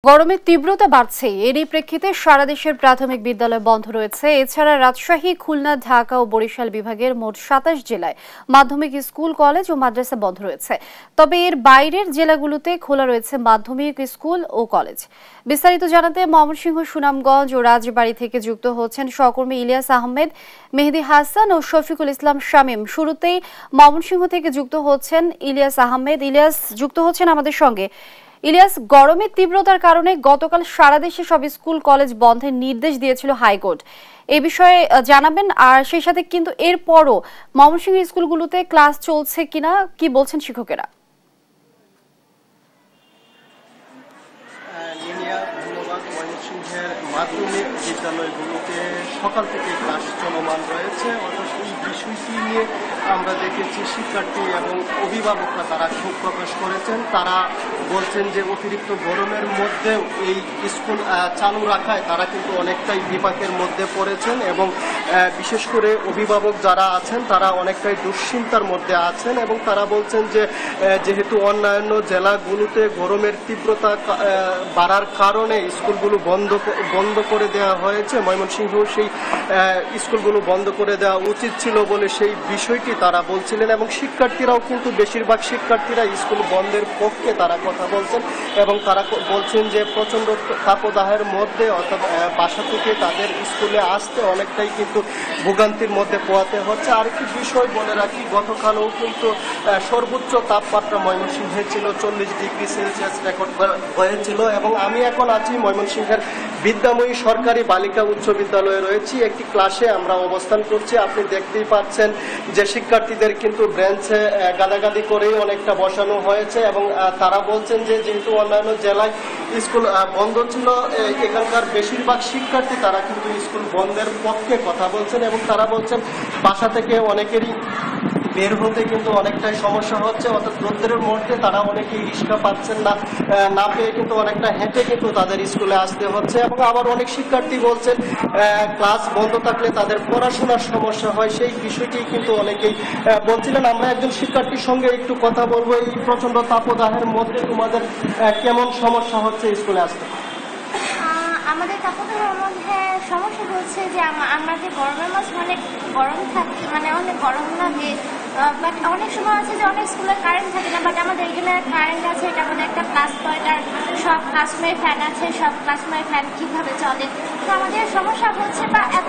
গরমের তীব্রতা বাড়ছে, এরই প্রেক্ষিতে সারা দেশের প্রাথমিক বিদ্যালয় বন্ধ রয়েছে। এছাড়া রাজশাহী, খুলনা, ঢাকা ও বরিশাল বিভাগের মোট ২৭ জেলায় মাধ্যমিক স্কুল, কলেজ ও মাদ্রাসা বন্ধ রয়েছে। তবে এর বাইরের জেলাগুলোতে খোলা রয়েছে মাধ্যমিক স্কুল ও কলেজ। বিস্তারিত জানাতে ময়মনসিংহ, সুনামগঞ্জ ও রাজবাড়ী থেকে যুক্ত হচ্ছেন সহকর্মী ইলিয়াস আহমেদ, মেহেদি হাসান ও শফিকুল ইসলাম শামীম। শুরুতেই ময়মনসিংহ থেকে যুক্ত হচ্ছেন ইলিয়াস আহমেদ। ইলিয়াস যুক্ত হচ্ছেন আমাদের সঙ্গে। ইলিয়াস, গরমের তীব্রতার কারণে গতকাল সারা দেশে সব স্কুল, কলেজ বন্ধের নির্দেশ দিয়েছিল হাইকোর্ট। এই বিষয়ে জানাবেন, আর সেই সাথে কিন্তু এরপরও ময়মনসিংহ স্কুলগুলোতে ক্লাস চলছে কিনা, কি বলছেন শিক্ষকেরা? ময়মনসিংহের মাধ্যমিক বিদ্যালয়গুলোতে সকাল থেকে ক্লাস চলমান রয়েছে। অথচ এই বিষয়টি নিয়ে আমরা দেখেছি শিক্ষার্থী এবং অভিভাবকরা তারা ক্ষোভ প্রকাশ করেছেন। তারা বলছেন যে অতিরিক্ত গরমের মধ্যেও এই স্কুল চালু রাখায় তারা কিন্তু অনেকটাই বিপাকের মধ্যে পড়েছেন এবং বিশেষ করে অভিভাবক যারা আছেন তারা অনেকটাই দুশ্চিন্তার মধ্যে আছেন এবং তারা বলছেন যে যেহেতু অন্যান্য জেলাগুলোতে গরমের তীব্রতা বাড়ার কারণে স্কুলগুলো বন্ধ করে দেওয়া হয়েছে, ময়মনসিংহ সেই স্কুলগুলো বন্ধ করে দেওয়া উচিত ছিল বলে সেই বিষয়টি তারা বলছিলেন। এবং শিক্ষার্থীরাও কিন্তু বেশিরভাগ শিক্ষার্থীরা স্কুল বন্ধের পক্ষে তারা কথা বলছেন এবং তারা বলছেন যে প্রচণ্ড তাপদাহের মধ্যে অর্থাৎ বাসা থেকে তাদের স্কুলে আসতে অনেকটাই কিন্তু ভোগান্তির মধ্যে পোয়াতে হচ্ছে। আরেকটি বিষয় বলে রাখি, গতকালও কিন্তু সর্বোচ্চ তাপমাত্রা ময়মনসিংহে ছিল 40 ডিগ্রি সেলসিয়াস রেকর্ড হয়েছিল। এবং আমি এখন আছি ময়মনসিংহের বিদ্যাময়ী সরকারি বালিকা উচ্চ বিদ্যালয়ে রয়েছি, একটি ক্লাসে আমরা অবস্থান করছি। আপনি দেখতেই পাচ্ছেন যে শিক্ষার্থীদের কিন্তু বেঞ্চে গাদাগাদি করেই অনেকটা বসানো হয়েছে এবং তারা বলছেন যে যেহেতু অন্যান্য জেলায় স্কুল বন্ধ ছিল, এখানকার বেশিরভাগ শিক্ষার্থী তারা কিন্তু স্কুল বন্ধের পক্ষে কথা বলছেন এবং তারা বলছেন বাসা থেকে অনেকেরই বের হতে কিন্তু অনেকটাই সমস্যা হচ্ছে। অর্থাৎ রোদ্রের মধ্যে তারা অনেকেই রিক্সা পাচ্ছেন না পেয়ে কিন্তু অনেকটা হেঁটে কিন্তু তাদের স্কুলে আসতে হচ্ছে। এবং আবার অনেক শিক্ষার্থী বলছেন ক্লাস বন্ধ থাকলে তাদের পড়াশোনার সমস্যা হয়, সেই বিষয়টি কিন্তু অনেকেই বলছিলেন। আমরা একজন শিক্ষার্থীর সঙ্গে একটু কথা বলবো। এই প্রচন্ড তাপদাহের মধ্যে তোমাদের কেমন সমস্যা হচ্ছে স্কুলে আসতে? আমাদের তাপদাহের মধ্যে সমস্যা হচ্ছে যে আমাদের গরমের মাঝে অনেক গরম থাকে, মানে অনেক গরম লাগে। বাট অনেক সময় আছে যে অনেক স্কুলে কারেন্ট থাকে না, বাট আমাদের এখানে কারেন্ট আছে। এটা আমাদের একটা প্লাস পয়েন্ট। আর সব ক্লাসরুমে ফ্যান আছে, সব ক্লাসরুমে ফ্যান কীভাবে চলে। তো আমাদের সমস্যা হচ্ছে, বা এত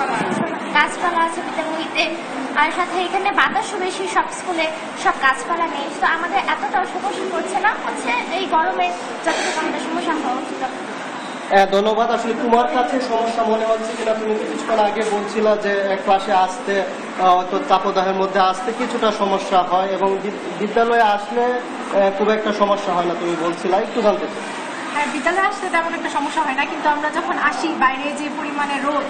গাছপালা আছে বিদ্যালয়তে, আর সাথে এখানে বাতাসও বেশি, সব স্কুলে সব গাছপালা নেই। তো আমাদের এতটাও সমস্যা করছে না, হচ্ছে এই গরমে যতটুকু আমাদের সমস্যা হওয়া উচিত। ধন্যবাদ। আসলে তোমার কাছে সমস্যা মনে হচ্ছে কিনা? তুমি কিছুক্ষণ আগে বলছিলা যে ক্লাসে আসতে হয়তো তাপদাহের মধ্যে আসতে কিছুটা সমস্যা হয় এবং বিদ্যালয়ে আসলে খুব একটা সমস্যা হয় না তুমি বলছিলা, একটু জানতে চাই। হ্যাঁ, বিদ্যালয়ে আসতে তেমন একটা সমস্যা হয় না, কিন্তু আমরা যখন আসি বাইরে যে পরিমাণে রোদ,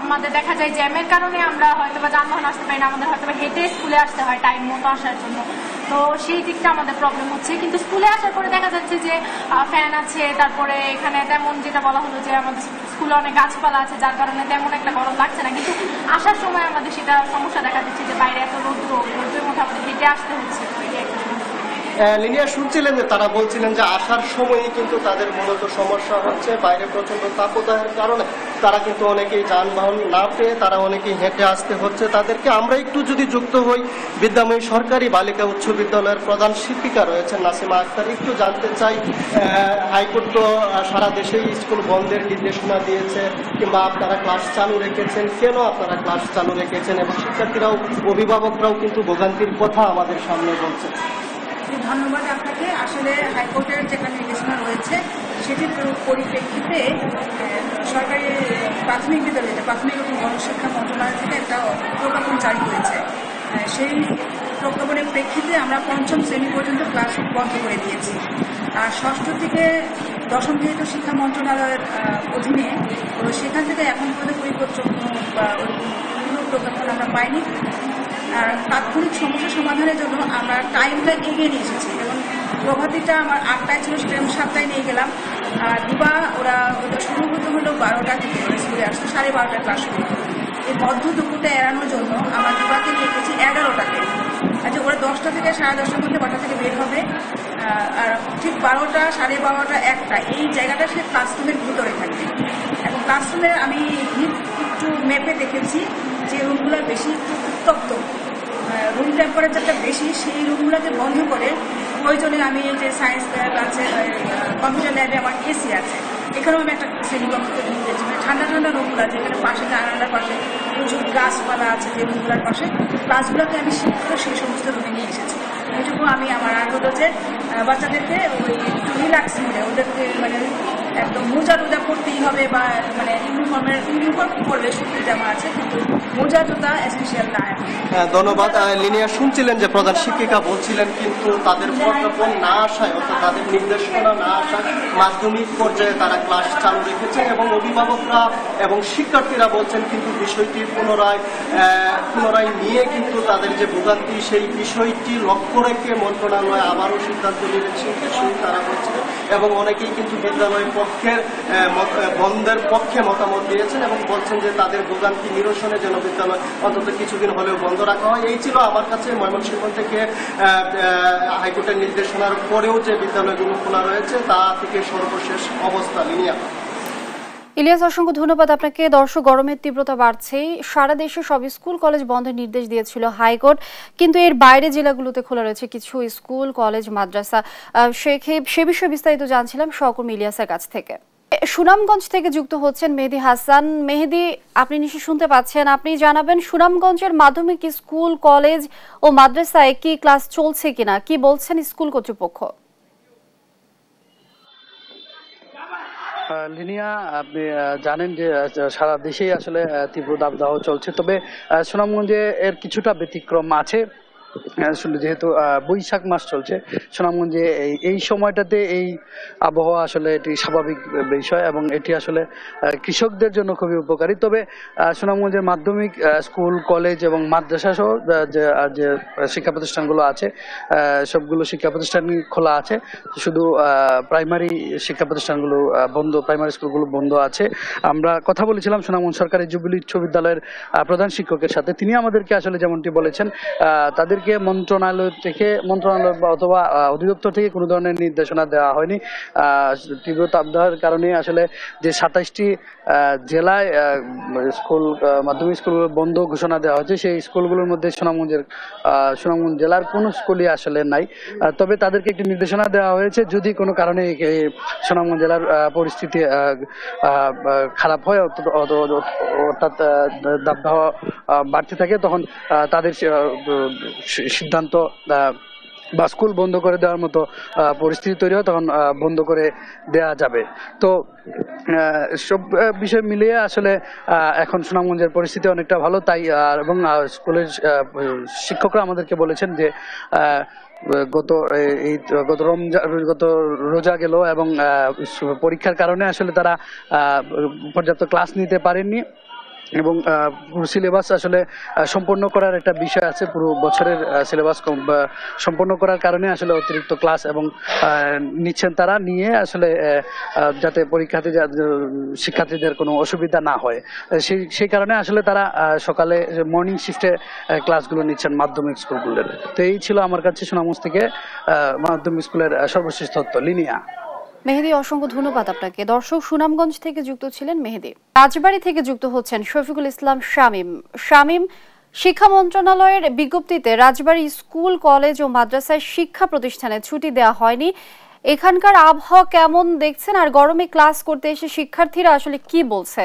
আমাদের দেখা যায় জ্যামের কারণে আমরা হয়তো বা যানবাহন আসতে পারি না, আমাদের হয়তো বা হেঁটে স্কুলে আসতে হয় টাইম মতো আসার জন্য। তো সেই দিকটা আমাদের প্রবলেম হচ্ছে। কিন্তু স্কুলে আসার পরে দেখা যাচ্ছে যে ফ্যান আছে, তারপরে এখানে তেমন যেটা বলা হলো যে আমাদের স্কুলে অনেক গাছপালা আছে, যার কারণে তেমন একটা গরম লাগছে না। কিন্তু আসার সময় আমাদের সেটা সমস্যা দেখা দিচ্ছে যে বাইরে এত রোদ্রের মধ্যে আমাদের হেঁটে আসতে হচ্ছে। লিনিয়া শুনছিলেন যে তারা বলছিলেন যে আসার সময়ই কিন্তু তাদের মূলত সমস্যা হচ্ছে, বাইরে প্রচন্ড তাপদাহের কারণে তারা কিন্তু অনেকেই যানবাহন না পেয়ে তারা অনেকেই হেঁটে আসতে হচ্ছে তাদেরকে। আমরা একটু যদি যুক্ত হই, বিদ্যাময়ী সরকারি বালিকা উচ্চ বিদ্যালয়ের প্রধান শিক্ষিকা রয়েছেন নাসিমা আক্তার, একটু জানতে চাই, হাইকোর্ট তো সারা দেশেই স্কুল বন্ধের নির্দেশনা দিয়েছে, কিংবা আপনারা ক্লাস চালু রেখেছেন, কেন আপনারা ক্লাস চালু রেখেছেন? এবং শিক্ষার্থীরাও অভিভাবকরাও কিন্তু ভোগান্তির কথা আমাদের সামনে বলছেন। ধন্যবাদ আপনাকে। আসলে হাইকোর্টের যেটা নির্দেশনা রয়েছে সেটির পরিপ্রেক্ষিতে সরকারি প্রাথমিক বিদ্যালয়, প্রাথমিক এবং গণশিক্ষা মন্ত্রণালয় থেকে একটা প্রজ্ঞাপন জারি করেছে। সেই প্রজ্ঞাপনের প্রেক্ষিতে আমরা পঞ্চম শ্রেণী পর্যন্ত ক্লাস বন্ধ করে দিয়েছি। আর ষষ্ঠ থেকে দশম যেহেতু শিক্ষা মন্ত্রণালয়ের অধীনে, তো সেখান থেকে এখন পর্যন্ত পরিপত্র বা কোনো প্রজ্ঞাপন আমরা পাইনি। আর তাৎক্ষণিক সমস্যা সমাধানের জন্য আমরা টাইমটা এগিয়ে নিয়ে এসেছি। এবং প্রভাতিটা আমার 8টায় ছিল, সেটা আমি 7টায় নিয়ে গেলাম। আর দিবা ওটা শুরু হতে হলো 12টা থেকে, ওরা স্কুলে আসতো 12:30টায় ক্লাস শুরু হতো। এই মধ্য দুপুরটা এড়ানোর জন্য আমার দিবাকে নিয়ে এসেছি 11টাতে। আচ্ছা, ওরা 10টা থেকে 10:30টার মধ্যে বাসা থেকে বের হবে। আর ঠিক 12টা, 12:30, 1টা এই জায়গাটা সে ক্লাসরুমের ভিতরে থাকবে। এবং ক্লাসরুমে আমি একটু ম্যাপে দেখেছি যে রুমগুলো বেশি একটু উত্তপ্ত, রুম টেম্পারেচারটা বেশি, সেই রুমগুলোকে বন্ধ করে প্রয়োজনে আমি যে সায়েন্স ল্যাব আছে, কম্পিউটার ল্যাবে আমার এসি আছে, এখানেও আমি একটা সেমি কক্ষে রুম দিয়েছি। মানে ঠান্ডা ঠান্ডা রুমগুলো যেখানে পাশে জানালার পাশে প্রচুর গাছপালা আছে, যে রুমগুলোর পাশে ক্লাসগুলোকে আমি শিফট করে সেই সমস্ত রুমে নিয়ে এসেছি। এটুকু আমি আমার আর হলো যে বাচ্চাদেরকে ওই একটু রিল্যাক্স মোডে, ওদেরকে মানে একদম মোজা টুজা পরতেই হবে, বা মানে ইউনিফর্ম পরলে সুতি জামা আছে, কিন্তু মোজা জুতা এসেন্সিয়াল না। ধন্যবাদ। লিনিয়া, শুনছিলেন যে প্রধান শিক্ষিকা বলছিলেন কিন্তু তাদের প্রজ্ঞাপন না আসায়, অর্থাৎ তাদের নির্দেশনা না আসায় মাধ্যমিক পর্যায়ে তারা ক্লাস চালু রেখেছে এবং অভিভাবকরা এবং শিক্ষার্থীরা বলছেন কিন্তু বিষয়টি পুনরায় নিয়ে কিন্তু তাদের যে ভোগান্তি সেই বিষয়টি লক্ষ্য রেখে মন্ত্রণালয় আবারও সিদ্ধান্ত নিলেন সেই বিষয়ে তারা বলছেন, এবং অনেকেই কিন্তু বিদ্যালয়ের পক্ষের বন্ধের পক্ষে মতামত দিয়েছেন এবং বলছেন যে তাদের ভোগান্তি নিরসনে যেন বিদ্যালয় অন্তত কিছুদিন হলেও বন্ধ রাখা হয়। এই ছিল আমার কাছে ময়মনসিংহ থেকে হাইকোর্টের নির্দেশনার পরেও যে বিদ্যালয়গুলো খোলা রয়েছে তা থেকে সর্বশেষ অবস্থা। লিনিয়া। ইলিয়াস, অসংখ্য ধন্যবাদ আপনাকে। দর্শক, গরমের তীব্রতা বাড়ছেই, সারা দেশে সব স্কুল কলেজ বন্ধের নির্দেশ দিয়েছিল হাইকোর্ট, কিন্তু এর বাইরে জেলাগুলোতে খোলা রয়েছে কিছু স্কুল কলেজ মাদ্রাসা। সে বিষয়ে বিস্তারিত জানছিলাম সহকর্মী ইলিয়াসের কাছ থেকে। সুনামগঞ্জ থেকে যুক্ত হচ্ছেন মেহেদি হাসান। মেহেদি, আপনি নিশ্চয়ই শুনতে পাচ্ছেন, আপনি জানাবেন সুনামগঞ্জের মাধ্যমিক স্কুল কলেজ ও মাদ্রাসায় কি ক্লাস চলছে কিনা, কি বলছেন স্কুল কর্তৃপক্ষ? লিনিয়া, আপনি জানেন যে সারা দেশেই আসলে তীব্র দাবদাহ চলছে, তবে সুনামগঞ্জে এর কিছুটা ব্যতিক্রম আছে। আসলে যেহেতু বৈশাখ মাস চলছে, সুনামগঞ্জে এই সময়টাতে এই আবহাওয়া আসলে এটি স্বাভাবিক বিষয় এবং এটি আসলে কৃষকদের জন্য খুবই উপকারী। তবে সুনামগঞ্জের মাধ্যমিক স্কুল কলেজ এবং মাদ্রাসা সহ যে শিক্ষা প্রতিষ্ঠানগুলো আছে সবগুলো শিক্ষা প্রতিষ্ঠান খোলা আছে, শুধু প্রাইমারি শিক্ষা প্রতিষ্ঠানগুলো বন্ধ, প্রাইমারি স্কুলগুলো বন্ধ আছে। আমরা কথা বলেছিলাম সুনামগঞ্জ সরকারি জুবিলি উচ্চ বিদ্যালয়ের প্রধান শিক্ষকের সাথে, তিনি আমাদেরকে আসলে যেমনটি বলেছেন তাদেরকে মন্ত্রণালয় অথবা অধিদপ্তর থেকে কোনো ধরনের নির্দেশনা দেওয়া হয়নি। তীব্র তাপদাহের কারণে আসলে যে 27টি জেলায় স্কুল মাধ্যমিক স্কুলগুলো বন্ধ ঘোষণা দেওয়া হয়েছে, সেই স্কুলগুলোর মধ্যে সুনামগঞ্জ জেলার কোনো স্কুলই আসলে নাই। তবে তাদেরকে একটি নির্দেশনা দেওয়া হয়েছে, যদি কোনো কারণে সুনামগঞ্জ জেলার পরিস্থিতি খারাপ হয়, অর্থাৎ দাবদাহ বাড়তে থাকে, তখন তাদের সিদ্ধান্ত বা স্কুল বন্ধ করে দেওয়ার মতো পরিস্থিতি তৈরি হয়, তখন বন্ধ করে দেওয়া যাবে। তো সব বিষয় মিলিয়ে আসলে এখন সুনামগঞ্জের পরিস্থিতি অনেকটা ভালো, তাই এবং স্কুলের শিক্ষকরা আমাদেরকে বলেছেন যে গত রোজা গেল এবং পরীক্ষার কারণে আসলে তারা পর্যাপ্ত ক্লাস নিতে পারেননি এবং পুরো সিলেবাস আসলে সম্পন্ন করার একটা বিষয় আছে, পুরো বছরের সিলেবাস সম্পন্ন করার কারণে আসলে অতিরিক্ত ক্লাস এবং নিচ্ছেন তারা, নিয়ে আসলে যাতে পরীক্ষাতে শিক্ষার্থীদের কোনো অসুবিধা না হয়, সেই কারণে আসলে তারা সকালে মর্নিং শিফটে ক্লাসগুলো নিচ্ছেন মাধ্যমিক স্কুলগুলোর। তো এই ছিল আমার কাছে সুনামগঞ্জ থেকে মাধ্যমিক স্কুলের সর্বশেষ তথ্য। লিনিয়া। মেহেদি, অসংখ্য ধন্যবাদ আপনাকে। দর্শক, সুনামগঞ্জ থেকে যুক্ত ছিলেন মেহেদি। রাজবাড়ী থেকে যুক্ত হচ্ছেন শফিকুল ইসলাম শামীম। শিক্ষা মন্ত্রণালয়ের বিজ্ঞপ্তিতে রাজবাড়ী স্কুল কলেজ ও মাদ্রাসায় শিক্ষা প্রতিষ্ঠানে ছুটি দেওয়া হয়নি। এখানকার আবহাওয়া কেমন দেখছেন, আর গরমে ক্লাস করতে এসে শিক্ষার্থীরা আসলে কি বলছে?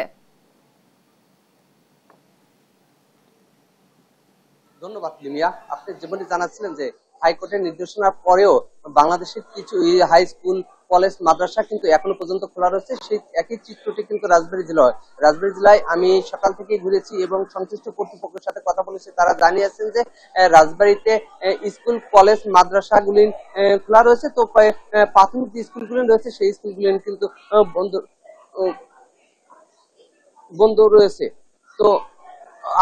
ধন্যবাদ লিমিয়া। আপনি যেমনটি জানাচ্ছিলেন যে হাইকোর্টের নির্দেশনার পরেও বাংলাদেশের কিছু হাই স্কুল কলেজ মাদ্রাসা কিন্তু এখনো পর্যন্ত খোলা রয়েছে। সেই একই চিত্রটি কিন্তু রাজবাড়ী জেলায় আমি সকাল থেকেই ঘুরেছি এবং সংশ্লিষ্ট কর্তৃপক্ষের সাথে কথা বলেছি। তারা জানিয়েছেন যে রাজবাড়ীতে স্কুল কলেজ মাদ্রাসাগুলি খোলা রয়েছে, তো প্রাথমিক যে স্কুলগুলি রয়েছে সেই স্কুলগুলি কিন্তু বন্ধ রয়েছে। তো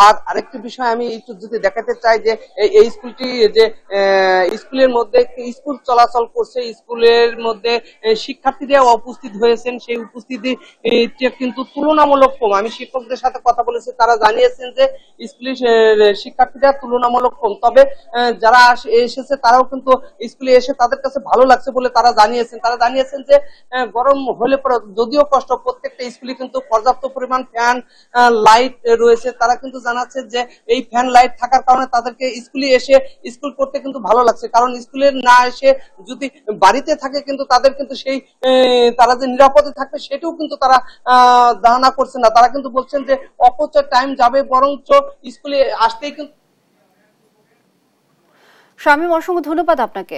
আর আরেকটি বিষয় আমি একটু যদি দেখাতে চাই যে এই স্কুলটি যে স্কুলের মধ্যে স্কুল চলাচল করছে, স্কুলের মধ্যে শিক্ষার্থীরা উপস্থিত হয়েছেন, সেই উপস্থিতি কিন্তু তুলনামূলক কম। আমি শিক্ষকদের সাথে কথা বলেছি, তারা জানিয়েছেন যে স্কুলের শিক্ষার্থীরা তুলনামূলক কম, তবে যারা এসেছে তারাও কিন্তু স্কুলে এসে তাদের কাছে ভালো লাগছে বলে তারা জানিয়েছেন যে গরম হলে পরে যদিও কষ্ট, প্রত্যেকটা স্কুলে কিন্তু পর্যাপ্ত পরিমাণ ফ্যান লাইট রয়েছে। তারা কিন্তু জানাচ্ছে যে এই ফ্যান লাইট থাকার কারণে তাদেরকে স্কুলে এসে স্কুল করতে কিন্তু ভালো লাগছে, কারণ স্কুলে না এসে যদি বাড়িতে থাকে কিন্তু তাদের কিন্তু সেই তারা যে নিরাপদে থাকবে সেটাও কিন্তু তারা ধারণা করছে না। তারা কিন্তু বলছেন যে অপচয় টাইম যাবে, বরঞ্চ স্কুলে আসতেই কিন্তু। শামীম, অসংখ্য ধন্যবাদ আপনাকে।